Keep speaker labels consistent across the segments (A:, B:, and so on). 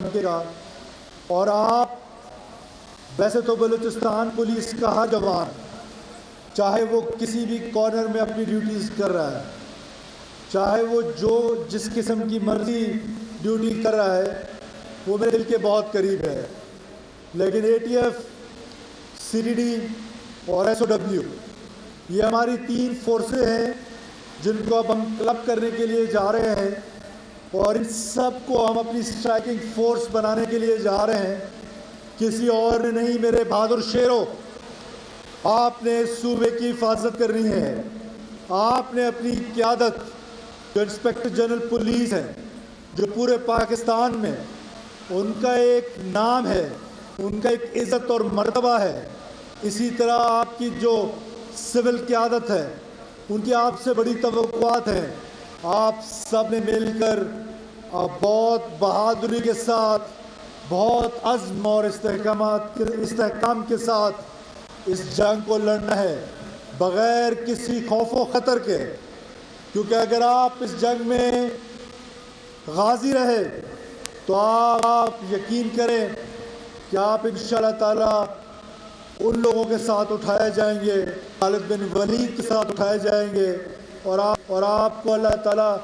A: گا. اور آپ ویسے تو بلوچستان پولیس کا ہر جوان چاہے وہ کسی بھی کارنر میں اپنی ڈیوٹیز کر رہا ہے، چاہے وہ جس قسم کی مرضی ڈیوٹی کر رہا ہے، وہ میرے دل کے بہت قریب ہے. لیکن A T F, C D D اور ایس او ڈبلیو یہ ہماری 3 فورسیں ہیں جن کو اب ہم کلب کرنے کے لیے جا رہے ہیں، اور ان سب کو ہم اپنی اسٹرائکنگ فورس بنانے کے لیے جا رہے ہیں. کسی اور نے نہیں، میرے بہادر شیروں، آپ نے اس صوبے کی حفاظت کرنی ہے. آپ نے اپنی قیادت، جو انسپکٹر جنرل پولیس ہیں، جو پورے پاکستان میں ان کا ایک نام ہے، ان کا ایک عزت اور مرتبہ ہے، اسی طرح آپ کی جو سول قیادت ہے ان کی آپ سے بڑی توقعات ہیں. آپ سب نے مل کر بہت بہادری کے ساتھ، بہت عزم اور استحکام کے ساتھ اس جنگ کو لڑنا ہے، بغیر کسی خوف و خطر کے. کیونکہ اگر آپ اس جنگ میں غازی رہے تو آپ یقین کریں کہ آپ انشاءاللہ تعالیٰ ان لوگوں کے ساتھ اٹھائے جائیں گے، خالد بن ولید کے ساتھ اٹھائے جائیں گے، اور آپ کو اللہ تعالیٰ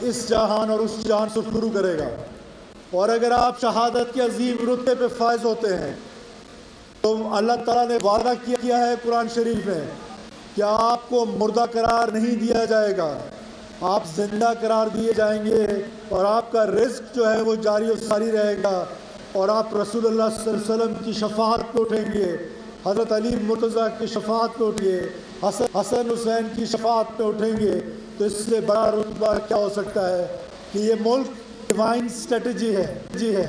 A: اس جہان اور اس جہان سے شروع کرے گا. اور اگر آپ شہادت کے عظیم رتبے پہ فائز ہوتے ہیں تو اللہ تعالیٰ نے وعدہ کیا ہے قرآن شریف میں کہ آپ کو مردہ قرار نہیں دیا جائے گا، آپ زندہ قرار دیے جائیں گے، اور آپ کا رزق جو ہے وہ جاری و ساری رہے گا، اور آپ رسول اللہ صلی اللہ علیہ وسلم کی شفاعت پہ اٹھیں گے، حضرت علی مرتضیٰ کی شفاعت پہ اٹھیے، حسن حسین کی شفاعت پہ اٹھیں گے. تو اس سے بڑا رتبہ کیا ہو سکتا ہے کہ یہ ملک ڈیوائن اسٹریٹجی ہے.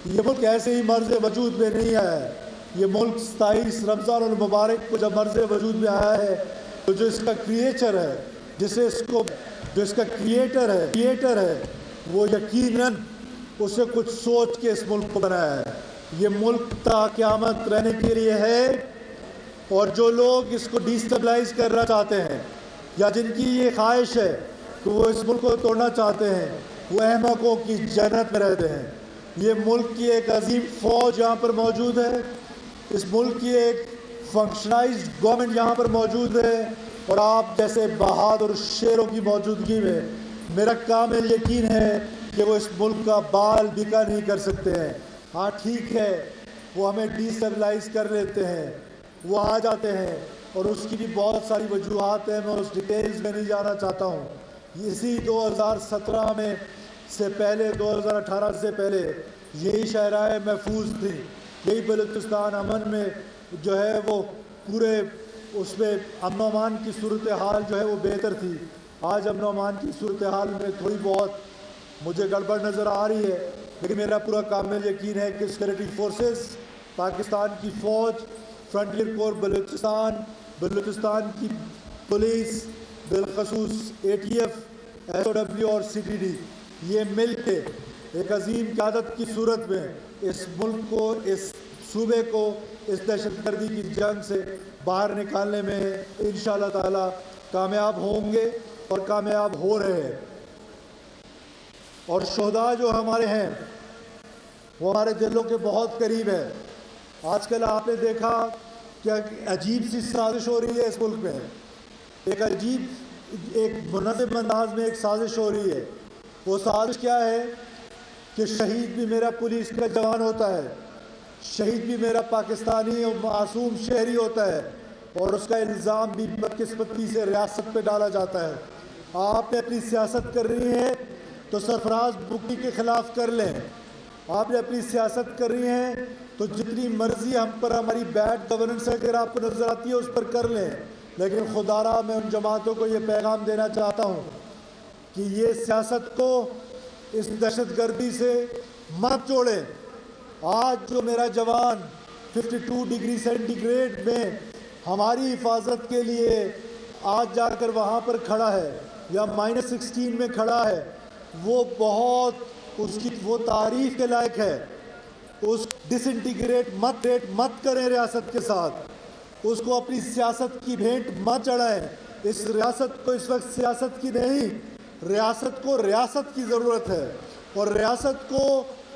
A: یہ ملک ایسے ہی مرز وجود میں نہیں آیا ہے. یہ ملک 27 رمضان المبارک کو جب مرز وجود میں آیا ہے تو جو اس کا کریٹر ہے، جو اس کا کریٹر ہے وہ یقیناً اسے کچھ سوچ کے اس ملک کو بنایا ہے. یہ ملک تا قیامت رہنے کے لیے ہے، اور جو لوگ اس کو ڈیسٹیبلائز کرنا چاہتے ہیں یا جن کی یہ خواہش ہے کہ وہ اس ملک کو توڑنا چاہتے ہیں، وہ احمقوں کی جنت میں رہتے ہیں. یہ ملک کی ایک عظیم فوج یہاں پر موجود ہے، اس ملک کی ایک فنکشنائزڈ گورنمنٹ یہاں پر موجود ہے، اور آپ جیسے بہادر شیروں کی موجودگی میں میرا کامل یقین ہے کہ وہ اس ملک کا بال بکا نہیں کر سکتے ہیں. ہاں ٹھیک ہے، وہ ہمیں ڈیسٹیبلائز کر لیتے ہیں، وہ آ جاتے ہیں، اور اس کی بھی بہت ساری وجوہات ہیں، میں اس ڈیٹیلز میں نہیں جانا چاہتا ہوں. اسی 2017 میں سے پہلے، 2018 سے پہلے یہی شاہراہیں محفوظ تھی، یہی بلوچستان امن میں جو ہے وہ پورے اس میں امن و امان کی صورتحال جو ہے وہ بہتر تھی. آج امن و امان کی صورتحال میں تھوڑی بہت مجھے گڑبڑ نظر آ رہی ہے، لیکن میرا پورا کامل یقین ہے کہ سیکورٹی فورسز، پاکستان کی فوج، فرنٹیئر کور بلوچستان کی پولیس، بالخصوص A T F, S O W اور سی ڈی ڈی، یہ مل کے ایک عظیم قیادت کی صورت میں اس ملک کو، اس صوبے کو اس دہشت گردی کی جنگ سے باہر نکالنے میں انشاءاللہ تعالی کامیاب ہوں گے اور کامیاب ہو رہے ہیں. اور شہداء جو ہمارے ہیں وہ ہمارے دلوں کے بہت قریب ہے. آج کل آپ نے دیکھا کہ عجیب سی سازش ہو رہی ہے اس ملک میں، ایک منظم انداز میں ایک سازش ہو رہی ہے. وہ سازش کیا ہے کہ شہید بھی میرا پولیس کا جوان ہوتا ہے، شہید بھی میرا پاکستانی اور معصوم شہری ہوتا ہے، اور اس کا الزام بھی بدقسمتی سے ریاست پہ ڈالا جاتا ہے. آپ نے اپنی سیاست کرنی ہے تو سرفراز بگٹی کے خلاف کر لیں. آپ نے اپنی سیاست کرنی ہے تو جتنی مرضی ہم پر ہماری بیڈ گورننس اگر آپ کو نظر آتی ہے اس پر کر لیں، لیکن خدا را میں ان جماعتوں کو یہ پیغام دینا چاہتا ہوں کہ یہ سیاست کو اس دہشت گردی سے مت جوڑیں. آج جو میرا جوان 52 ڈگری سینٹی گریڈ میں ہماری حفاظت کے لیے آج جا کر وہاں پر کھڑا ہے یا -16 میں کھڑا ہے، وہ بہت اس کی وہ تعریف کے لائق ہے. اس ڈس انٹیگریٹ مت کریں ریاست کے ساتھ، اس کو اپنی سیاست کی بھینٹ مت چڑھائیں. اس ریاست کو اس وقت سیاست کی نہیں، ریاست کو ریاست کی ضرورت ہے، اور ریاست کو